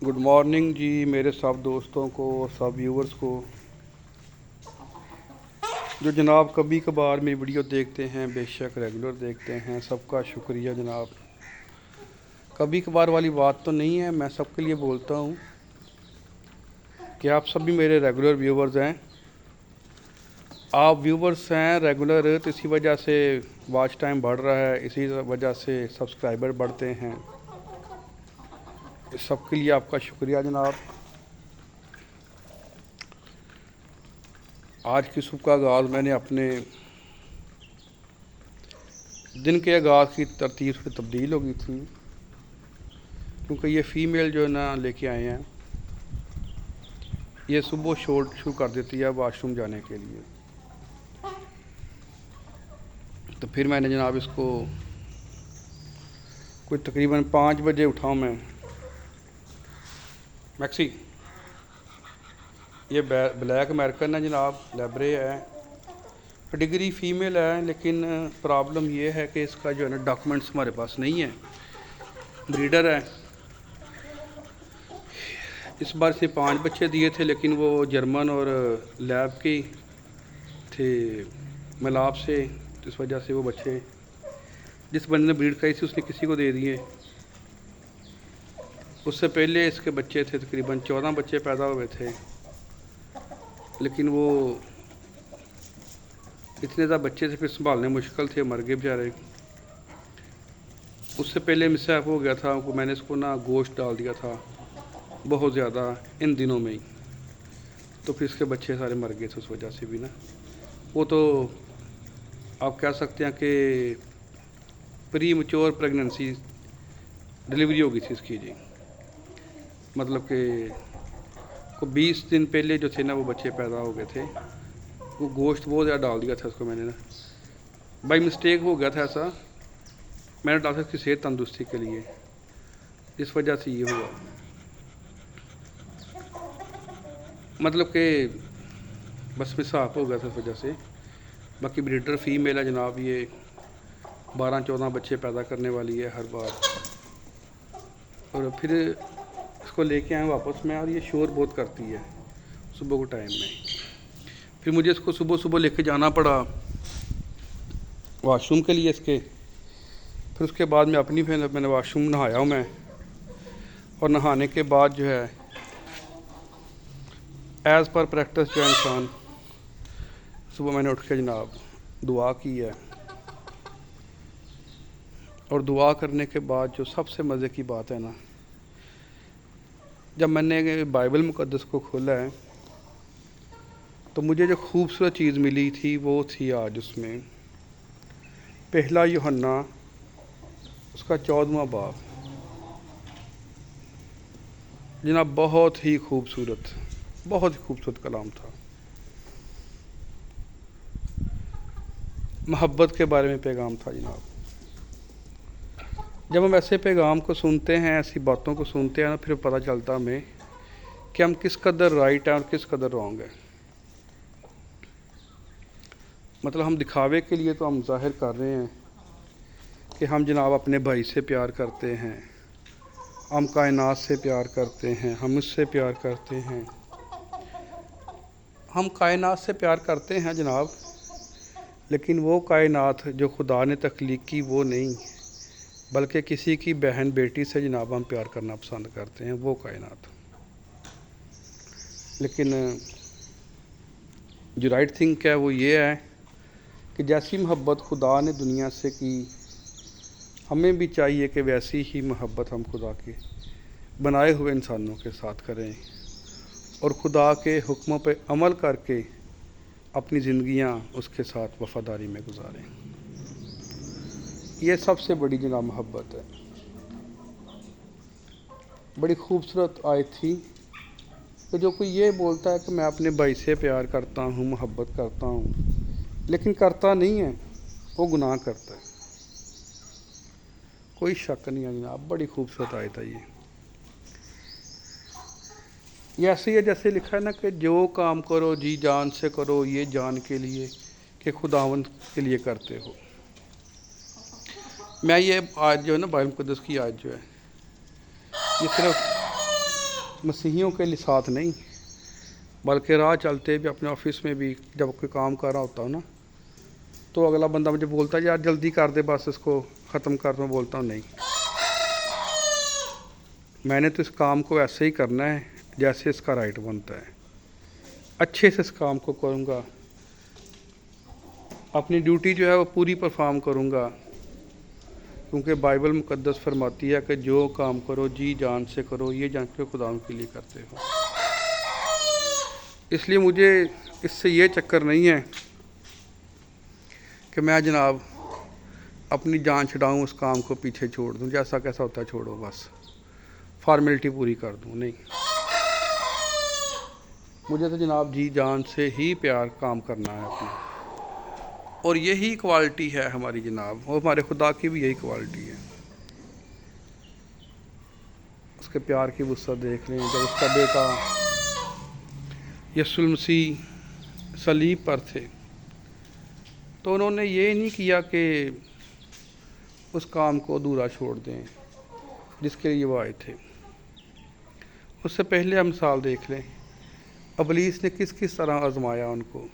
Good morning जी मेरे सब दोस्तों को और सब व्यूवर्स को जो जनाब कभी कभार मेरी वीडियो देखते हैं, बेशक रेगुलर देखते हैं, सबका शुक्रिया जनाब। कभी कभार वाली बात तो नहीं है, मैं सबके लिए बोलता हूँ कि आप सभी मेरे रेगुलर व्यूवर्स हैं। आप व्यूवर्स हैं रेगुलर, तो इसी वजह से वॉच टाइम बढ़ रहा है, इसी वजह से सब्सक्राइबर बढ़ते हैं। इस सब के लिए आपका शुक्रिया जनाब। आज की सुबह का आगाज़ मैंने अपने दिन के आगाज़ की तरतीब से तब्दील हो गई थी, क्योंकि ये फ़ीमेल जो है ना लेके आए हैं, ये सुबह शोर शुरू कर देती है वाशरूम जाने के लिए। तो फिर मैंने जनाब इसको कोई तकरीबन 5 बजे उठाऊँ मैं। मैक्सी, ये ब्लैक अमेरिकन है जनाब, लेब्रे है, डिग्री फ़ीमेल है, लेकिन प्रॉब्लम ये है कि इसका जो है ना डॉक्यूमेंट्स हमारे पास नहीं है। ब्रीडर है। इस बार से 5 बच्चे दिए थे, लेकिन वो जर्मन और लैब की थे, मिलाप से। तो इस वजह से वो बच्चे जिस बंदे ने ब्रीड कराई थी उसने किसी को दे दिए। उससे पहले इसके बच्चे थे, तकरीबन 14 बच्चे पैदा हुए थे, लेकिन वो इतने ज़्यादा बच्चे थे फिर संभालने मुश्किल थे, मर गए बेचारे। उससे पहले मिसहैप हो गया था, मैंने इसको ना गोश्त डाल दिया था बहुत ज़्यादा इन दिनों में ही, तो फिर इसके बच्चे सारे मर गए थे उस वजह से भी ना। वो तो आप कह सकते हैं कि प्री मैच्योर प्रेगनेंसी डिलीवरी हो गई थी इसकी जी। मतलब कि को 20 दिन पहले जो थे ना वो बच्चे पैदा हो गए थे। वो गोश्त बहुत ज़्यादा डाल दिया था उसको मैंने ना, बाई मिस्टेक हो गया था ऐसा। मैंने डाला था इसकी सेहत तंदुरुस्ती के लिए, इस वजह से ये हुआ। मतलब कि बस मिसाफ हो गया था इस वजह से। बाकी ब्रीडर फ़ीमेल है जनाब, ये 12-14 बच्चे पैदा करने वाली है हर बार। और फिर इसको लेके आए वापस में, और ये शोर बहुत करती है सुबह के टाइम में। फिर मुझे इसको सुबह सुबह लेके जाना पड़ा वॉशरूम के लिए इसके। फिर उसके बाद में अपनी फिर मैंने वॉशरूम नहाया हूँ मैं, और नहाने के बाद जो है एज़ पर प्रैक्टिस जो है इंसान सुबह मैंने उठ के जनाब दुआ की है। और दुआ करने के बाद जो सबसे मज़े की बात है ना, जब मैंने बाइबल मुक़द्दस को खोला है तो मुझे जो खूबसूरत चीज़ मिली थी वो थी आज उसमें पहला यूहन्ना उसका 14वां बाब। जनाब बहुत ही खूबसूरत कलाम था। मोहब्बत के बारे में पैगाम था जनाब। जब हम ऐसे पैगाम को सुनते हैं, ऐसी बातों को सुनते हैं ना, फिर पता चलता हमें कि हम किस कदर राइट हैं और किस कदर रॉन्ग है। मतलब हम दिखावे के लिए तो हम जाहिर कर रहे हैं कि हम जनाब अपने भाई से प्यार करते हैं, हम कायनात से प्यार करते हैं, हम उससे प्यार करते हैं, हम कायनात से प्यार करते हैं जनाब। लेकिन वो कायनात जो खुदा ने तख्लीक की वो नहीं, बल्कि किसी की बहन बेटी से जनाब हम प्यार करना पसंद करते हैं, वो कायनात। लेकिन जो राइट थिंक है वो ये है कि जैसी मोहब्बत खुदा ने दुनिया से की, हमें भी चाहिए कि वैसी ही मोहब्बत हम खुदा के बनाए हुए इंसानों के साथ करें, और खुदा के हुक्मों पे अमल करके अपनी ज़िंदगियां उसके साथ वफ़ादारी में गुजारें। ये सबसे बड़ी जनाब मोहब्बत है। बड़ी खूबसूरत आयत थी कि जो कोई ये बोलता है कि मैं अपने भाई से प्यार करता हूँ, मोहब्बत करता हूँ, लेकिन करता नहीं है, वो गुनाह करता है। कोई शक नहीं है जनाब, बड़ी खूबसूरत आयत है ये ऐसे ही है जैसे लिखा है ना कि जो काम करो जी जान से करो, ये जान के लिए कि खुदावंद के लिए करते हो। मैं ये आज जो है ना बाइबल मुक़द्दस की आज जो है ये सिर्फ मसीहियों के लिए साथ नहीं, बल्कि राह चलते भी अपने ऑफिस में भी जब कोई काम कर रहा होता हूँ ना, तो अगला बंदा मुझे बोलता है यार जल्दी कर दे, बस इसको ख़त्म कर। मैं बोलता हूँ नहीं, मैंने तो इस काम को ऐसे ही करना है जैसे इसका राइट बनता है। अच्छे से इस काम को करूँगा, अपनी ड्यूटी जो है वो पूरी परफॉर्म करूँगा, क्योंकि बाइबल मुकद्दस फरमाती है कि जो काम करो जी जान से करो, ये जान के खुदा के लिए करते हो। इसलिए मुझे इससे ये चक्कर नहीं है कि मैं जनाब अपनी जान छुड़ाऊँ, उस काम को पीछे छोड़ दूँ, जैसा कैसा होता है छोड़ो, बस फॉर्मेलिटी पूरी कर दूँ। नहीं, मुझे तो जनाब जी जान से ही प्यार काम करना है अपना, और यही क्वालिटी है हमारी जनाब, और हमारे खुदा की भी यही क्वालिटी है। उसके प्यार की वुसअत देख लें, जब उसका बेटा यीशु मसीह सलीब पर थे तो उन्होंने ये नहीं किया कि उस काम को अधूरा छोड़ दें जिसके लिए वो आए थे। उससे पहले हम मिसाल देख लें, इब्लीस ने किस किस तरह आजमाया उनको।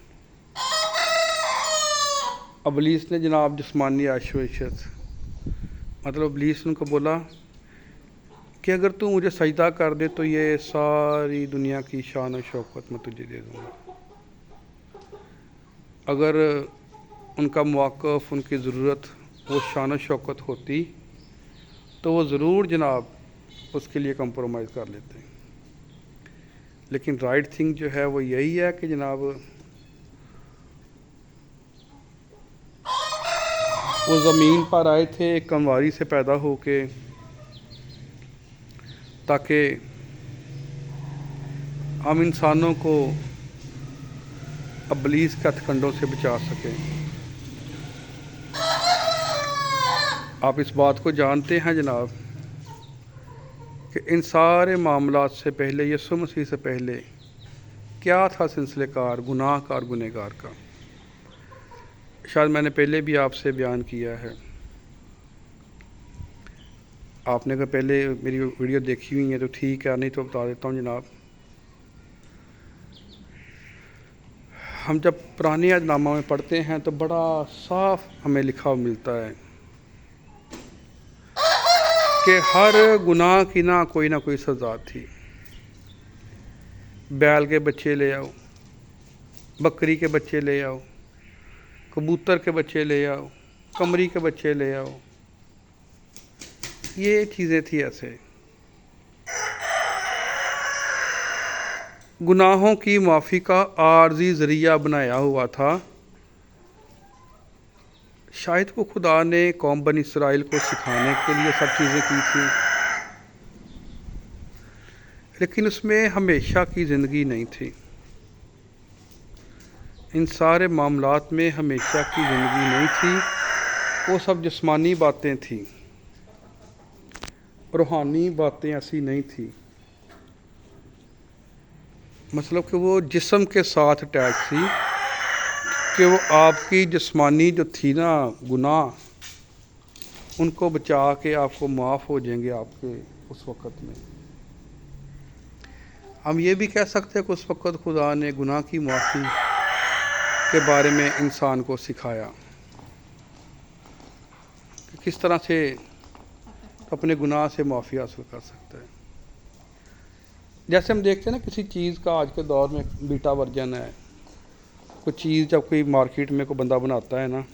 इब्लीस ने जनाब जिस्मानी आशो-इशत, मतलब इब्लीस ने उनको बोला कि अगर तू मुझे सजदा कर दे तो ये सारी दुनिया की शान और शौकत मैं तुझे दे दूँगा। अगर उनका मौक़िफ़, उनकी ज़रूरत वो शान और शौकत होती तो वो ज़रूर जनाब उसके लिए कंप्रोमाइज़ कर लेते। लेकिन राइट थिंग जो है वो यही है कि जनाब वो ज़मीन पर आए थे एक कंवारी से पैदा होके, ताकि हम इंसानों को इब्लीस के हथकंडों से बचा सकें। आप इस बात को जानते हैं जनाब कि इन सारे मामलात से पहले, यीशु मसीह से पहले क्या था सिलसिलेकार गुनाहगार गुनहगार का। शायद मैंने पहले भी आपसे बयान किया है, आपने अगर पहले मेरी वीडियो देखी हुई है तो ठीक है, नहीं तो बता देता हूँ जनाब। हम जब पुराने अहदनामा में पढ़ते हैं तो बड़ा साफ हमें लिखा हुआ मिलता है कि हर गुनाह की ना कोई सज़ा थी। बैल के बच्चे ले आओ, बकरी के बच्चे ले आओ, कबूतर के बच्चे ले आओ, कमरी के बच्चे ले आओ, ये चीज़ें थी। ऐसे गुनाहों की माफ़ी का आर्जी ज़रिया बनाया हुआ था। शायद वो खुदा ने कौम बनी इसराइल को सिखाने के लिए सब चीज़ें की थी, लेकिन उसमें हमेशा की ज़िंदगी नहीं थी। इन सारे मामलात में हमेशा की ज़िंदगी नहीं थी। वो सब जिस्मानी बातें थी, रूहानी बातें ऐसी नहीं थी। मतलब कि वो जिस्म के साथ अटैच थी कि वो आपकी जिस्मानी जो थी ना गुनाह, उनको बचा के आपको माफ़ हो जाएंगे आपके उस वक़्त में। हम ये भी कह सकते हैं कि उस वक़्त खुदा ने गुनाह की माफ़ी के बारे में इंसान को सिखाया कि किस तरह से अपने गुनाह से माफ़ी हासिल कर सकता है। जैसे हम देखते हैं ना किसी चीज़ का आज के दौर में बीटा वर्जन है, कोई चीज़ जब कोई मार्केट में कोई बंदा बनाता है ना, तो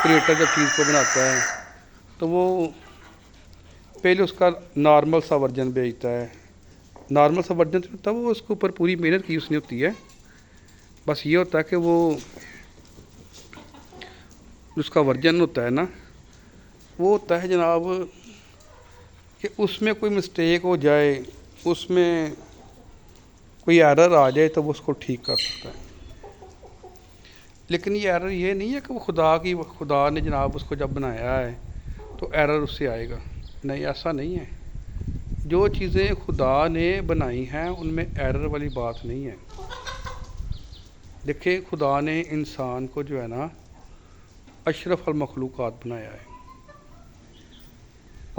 क्रिएटर जब चीज़ को बनाता है तो वो पहले उसका नॉर्मल सा वर्जन भेजता है। नॉर्मल सा वर्जन तब वो उसके ऊपर पूरी मेहनत की उसने होती है। बस ये होता है कि वो उसका वर्जन होता है ना, वो होता है जनाब कि उसमें कोई मिस्टेक हो जाए, उसमें कोई एरर आ जाए तो वो उसको ठीक कर सकता है। लेकिन ये एरर ये नहीं है कि वो खुदा ने जनाब उसको जब बनाया है तो एरर उससे आएगा। नहीं, ऐसा नहीं है। जो चीज़ें खुदा ने बनाई हैं उनमें एरर वाली बात नहीं है। देखिए, खुदा ने इंसान को जो है ना अशरफ अल मखलूक़ात बनाया है,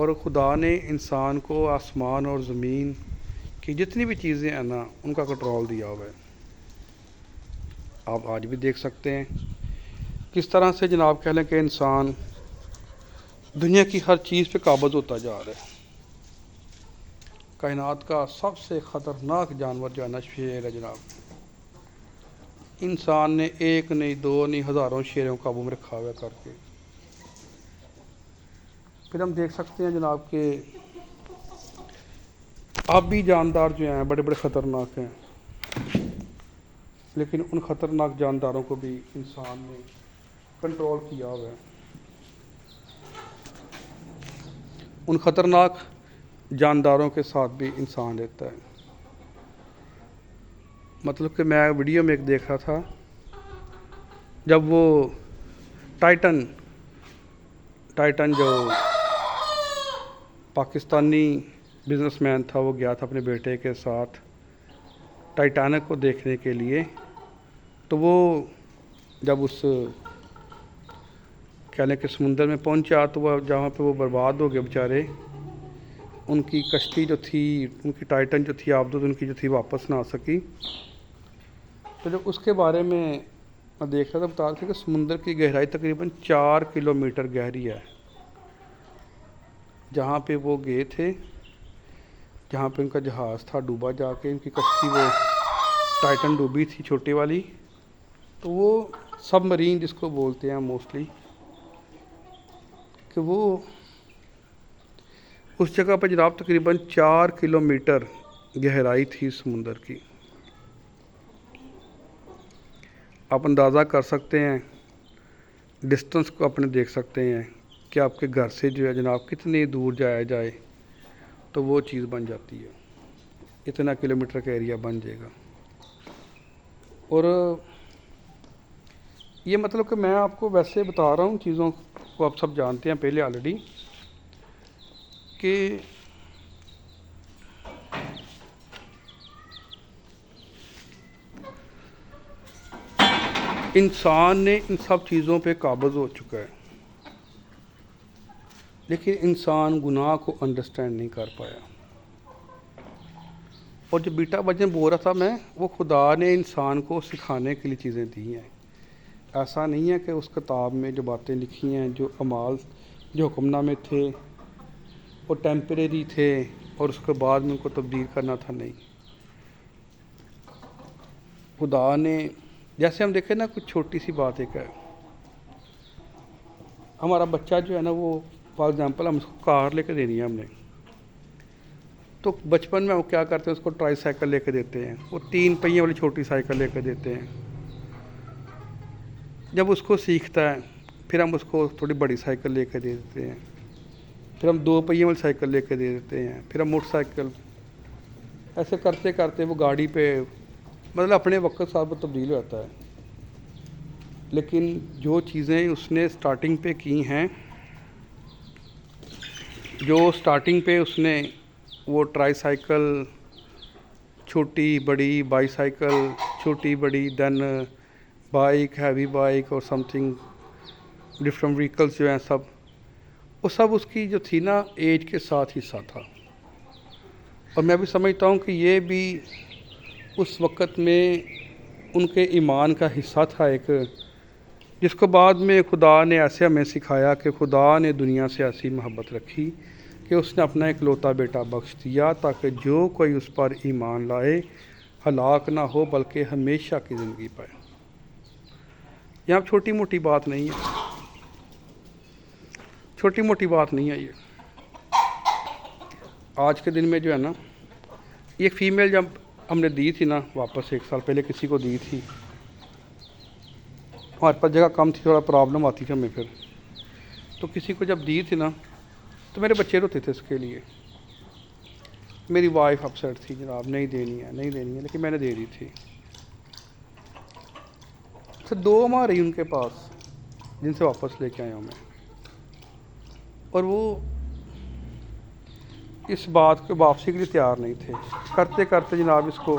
اور خدا نے انسان کو آسمان اور زمین کی جتنی بھی چیزیں ہیں نا ان کا کنٹرول دیا ہوا ہے. آپ آج بھی دیکھ سکتے ہیں کس طرح سے جناب کہہ لیں کہ انسان دنیا کی ہر چیز پہ قابض ہوتا جا رہا ہے. کائنات کا سب سے خطرناک جانور جو ہے نا شیر ہے جناب. انسان نے ایک نہیں دو نہیں ہزاروں شیروں کو قابو میں رکھا ہوا کر کے. پھر ہم دیکھ سکتے ہیں جناب کہ آبی جاندار جو ہیں بڑے بڑے خطرناک ہیں، لیکن ان خطرناک جانداروں کو بھی انسان نے کنٹرول کیا ہوا ہے. ان خطرناک جانداروں کے ساتھ بھی انسان رہتا ہے. مطلب کہ میں ویڈیو میں ایک دیکھ رہا تھا، جب وہ ٹائٹن جو پاکستانی بزنس مین تھا، وہ گیا تھا اپنے بیٹے کے ساتھ ٹائٹینک کو دیکھنے کے لیے. تو وہ جب اس کہنے کے سمندر میں پہنچا تو وہ جہاں پہ وہ برباد ہو گئے بیچارے، ان کی کشتی جو تھی، ان کی ٹائٹن جو تھی آبدوز ان کی جو تھی واپس نہ آ سکی. تو جب اس کے بارے میں دیکھ رہا تھا، بتا رہے تھے کہ سمندر کی گہرائی تقریباً 4 کلومیٹر گہری ہے. جہاں پہ وہ گئے تھے، جہاں پہ ان کا جہاز تھا ڈوبا جا کے، ان کی کشتی وہ ٹائٹن ڈوبی تھی چھوٹی والی. تو وہ سب مرین جس کو بولتے ہیں موسٹلی، کہ وہ اس جگہ پہ جناب تقریباً 4 کلومیٹر گہرائی تھی سمندر کی. آپ اندازہ کر سکتے ہیں، ڈسٹنس کو اپنے دیکھ سکتے ہیں کہ آپ کے گھر سے جو ہے جناب کتنی دور جایا جائے تو وہ چیز بن جاتی ہے. اتنا کلومیٹر کا ایریا بن جائے گا. اور یہ مطلب کہ میں آپ کو ویسے بتا رہا ہوں، چیزوں کو آپ سب جانتے ہیں پہلے آلریڈی، کہ انسان نے ان سب چیزوں پہ قابض ہو چکا ہے، لیکن انسان گناہ کو انڈرسٹینڈ نہیں کر پایا. اور جو بیٹا بچن بول رہا تھا میں، وہ خدا نے انسان کو سکھانے کے لیے چیزیں دی ہیں. ایسا نہیں ہے کہ اس کتاب میں جو باتیں لکھی ہیں، جو اعمال جو حکم نامے تھے وہ ٹیمپریری تھے اور اس کے بعد میں ان کو تبدیل کرنا تھا. نہیں، خدا نے جیسے ہم دیکھیں نا، کچھ چھوٹی سی بات ایک ہے، ہمارا بچہ جو ہے نا، وہ فار ایگزامپل ہم اس کو کار لے کے دینی ہے ہم نے، تو بچپن میں وہ کیا کرتے ہیں، اس کو ٹرائی سائیکل لے کے دیتے ہیں، وہ 3 پہیے والی چھوٹی سائیکل لے کے دیتے ہیں. جب اس کو سیکھتا ہے پھر ہم اس کو تھوڑی بڑی سائیکل لے کے دے دیتے ہیں، پھر ہم 2 پہیے والی سائیکل لے کے دے دیتے ہیں، پھر ہم موٹر سائیکل. ایسے کرتے کرتے وہ گاڑی پہ مطلب اپنے وقت ساتھ تبدیل ہو جاتا ہے. لیکن جو چیزیں اس نے سٹارٹنگ پہ کی ہیں، جو سٹارٹنگ پہ اس نے وہ ٹرائی سائیکل، چھوٹی بڑی بائی سائیکل، چھوٹی بڑی دین بائک، ہیوی بائک اور سم تھنگ ڈفرینٹ وہیکلس جو ہیں سب، وہ سب اس کی جو تھی نا ایج کے ساتھ حصہ تھا. اور میں بھی سمجھتا ہوں کہ یہ بھی اس وقت میں ان کے ایمان کا حصہ تھا ایک، جس کو بعد میں خدا نے ایسے ہمیں سکھایا کہ خدا نے دنیا سے ایسی محبت رکھی کہ اس نے اپنا اکلوتا بیٹا بخش دیا تاکہ جو کوئی اس پر ایمان لائے ہلاک نہ ہو بلکہ ہمیشہ کی زندگی پائے. یہاں چھوٹی موٹی بات نہیں ہے، چھوٹی موٹی بات نہیں ہے. یہ آج کے دن میں جو ہے نا، یہ فیمیل جب ہم نے دی تھی نا واپس 1 سال پہلے کسی کو دی تھی، ہمارے پاس جگہ کم تھی، تھوڑا پرابلم آتی تھی ہمیں. پھر تو کسی کو جب دی تھی نا تو میرے بچے روتے تھے اس کے لیے. میری وائف اپسیٹ تھی جناب، نہیں دینی ہے نہیں دینی ہے، لیکن میں نے دے دی تھی. پھر 2 ماہ رہی ان کے پاس جن سے واپس لے کے آیا ہوں میں. اور وہ اس بات کو واپسی کے لیے تیار نہیں تھے. کرتے کرتے جناب اس کو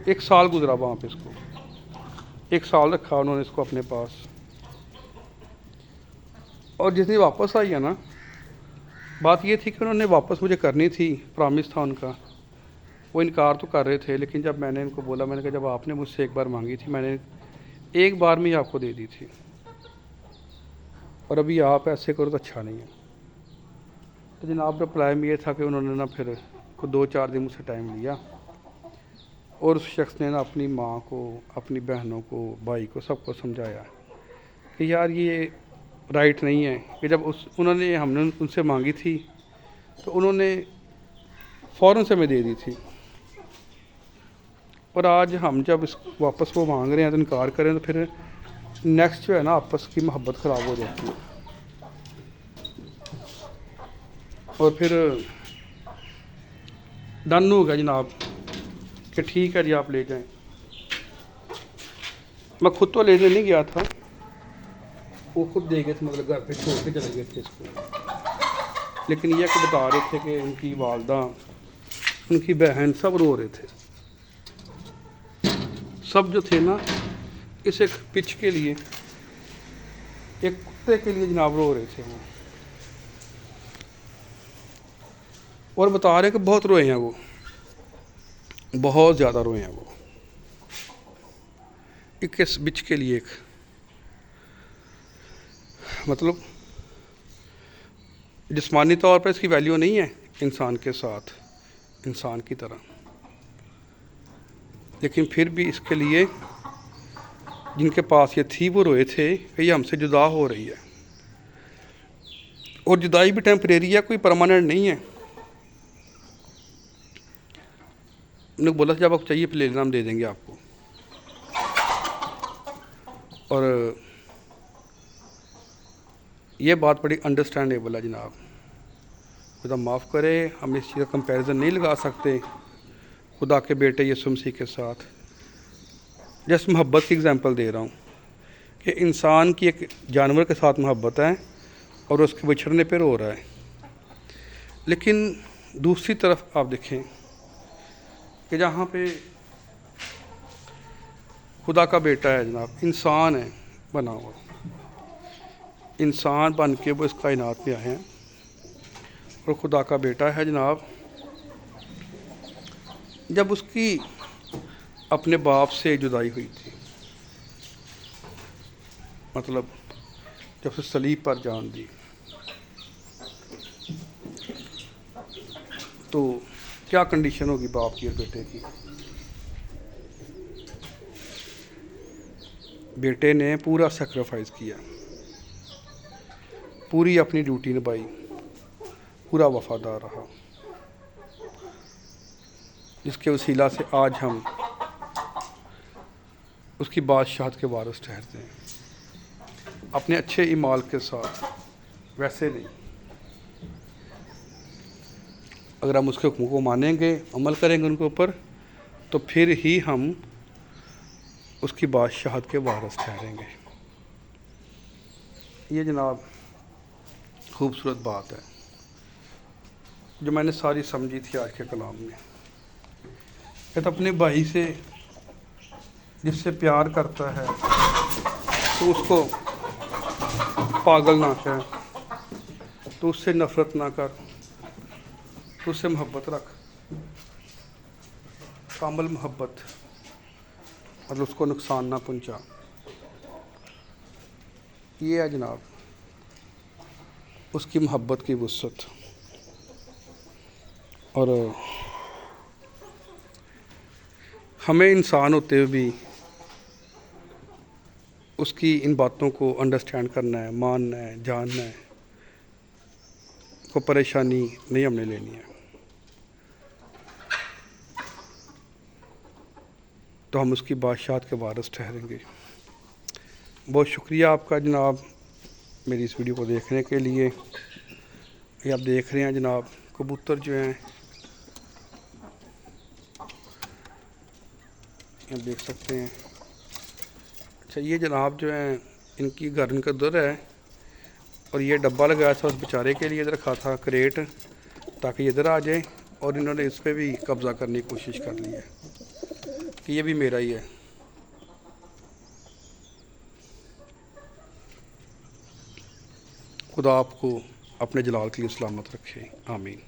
1 سال گزرا وہاں پہ، اس کو 1 سال رکھا انہوں نے اس کو اپنے پاس. اور جس دن واپس آئی ہے نا، बात ये थी कि उन्होंने वापस मुझे करनी थी, प्रॉमिस था उनका। वो इनकार तो कर रहे थे, लेकिन जब मैंने उनको बोला, मैंने कहा जब आपने मुझसे एक बार मांगी थी, मैंने एक बार में ही आपको दे दी थी, और अभी आप ऐसे करो तो अच्छा नहीं है। तो जनाब रिप्लाई में ये था कि उन्होंने ना फिर को 2-4 दिन मुझसे टाइम लिया, और उस शख्स ने ना अपनी माँ को, अपनी बहनों को, भाई को, सबको समझाया कि यार ये राइट नहीं है कि जब उन्होंने हमने उनसे मांगी थी तो उन्होंने फ़ौरन से हमें दे दी थी, और आज हम जब इस वापस वो मांग रहे हैं तो इनकार करें तो फिर नेक्स्ट जो है ना आपस की मोहब्बत ख़राब हो जाती है। और फिर डन हो गया जनाब कि ठीक है जी आप ले जाएं। मैं खुद तो लेने नहीं गया था, वो खुद दे गए थे, मतलब घर पे छोड़ के चले गए थे इसको। लेकिन ये कि बता रहे थे कि उनकी वालदा, उनकी बहन सब रो रहे थे, सब जो थे ना इस एक पिच के लिए, एक कुत्ते के लिए जनाब रो रहे थे वो, और बता रहे कि बहुत रोए हैं वो, बहुत ज़्यादा रोए हैं वो, एक इस बिच के लिए। एक मतलब जिस्मानी तौर पर इसकी वैल्यू नहीं है इंसान के साथ, इंसान की तरह, लेकिन फिर भी इसके लिए जिनके पास ये थी वो रोए थे कि ये हमसे जुदा हो रही है, और जुदाई भी टेम्परेरी है, कोई परमानेंट नहीं है। उन्होंने बोला था जब आपको चाहिए फिर ले लेना, हम दे देंगे आपको। और ये बात बड़ी अंडरस्टैंडेबल है जनाब, खुदा माफ़ करे, हम इस चीज़ का कंपैरिजन नहीं लगा सकते खुदा के बेटे यीशु मसीह के साथ। जस्ट मोहब्बत की एग्जांपल दे रहा हूँ कि इंसान की एक जानवर के साथ मोहब्बत है और उसके बिछड़ने पर रो रहा है, लेकिन दूसरी तरफ आप देखें कि जहाँ पे खुदा का बेटा है जनाब, इंसान है बना हुआ, इंसान बन के वो इस कायनात में आए हैं, और खुदा का बेटा है जनाब। जब उसकी अपने बाप से जुदाई हुई थी, मतलब जब उसे सलीब पर जान दी, तो क्या कंडीशन होगी बाप की और बेटे की। बेटे ने पूरा सेक्रीफाइस किया, पूरी अपनी ड्यूटी निभाई, पूरा वफादार रहा, जिसके वसीला से आज हम उसकी बादशाहत के वारिस ठहरते हैं, अपने अच्छे ईमाल के साथ, वैसे नहीं। अगर हम उसके हुक्म को मानेंगे, अमल करेंगे उनके ऊपर, तो फिर ही हम उसकी बादशाहत के वारिस ठहरेंगे। ये जनाब खूबसूरत बात है जो मैंने सारी समझी थी आज के कलाम में, कि तो अपने भाई से जिससे प्यार करता है तो उसको पागल ना कह, तो उससे नफ़रत ना कर, तो उससे मोहब्बत रख, कामल मोहब्बत, मतलब उसको नुकसान ना पहुंचा। ये है जनाब उसकी मोहब्बत की वुसअत। और हमें इंसान होते हुए भी उसकी इन बातों को अंडरस्टैंड करना है, मानना है, जानना है, को परेशानी नहीं हमने लेनी है। तो हम उसकी बादशाहत के वारिस ठहरेंगे। बहुत शुक्रिया आपका जनाब मेरी इस वीडियो को देखने के लिए। ये आप देख रहे हैं जनाब कबूतर जो हैं, आप देख सकते हैं। अच्छा ये जनाब जो हैं इनकी घर इनका उधर है, और ये डब्बा लगाया था उस बेचारे के लिए, इधर रखा था क्रेट ताकि इधर आ जाए, और इन्होंने इस पर भी कब्ज़ा करने की कोशिश कर ली है कि ये भी मेरा ही है। खुदा आपको अपने जलाल के लिए सलामत रखे। आमीन।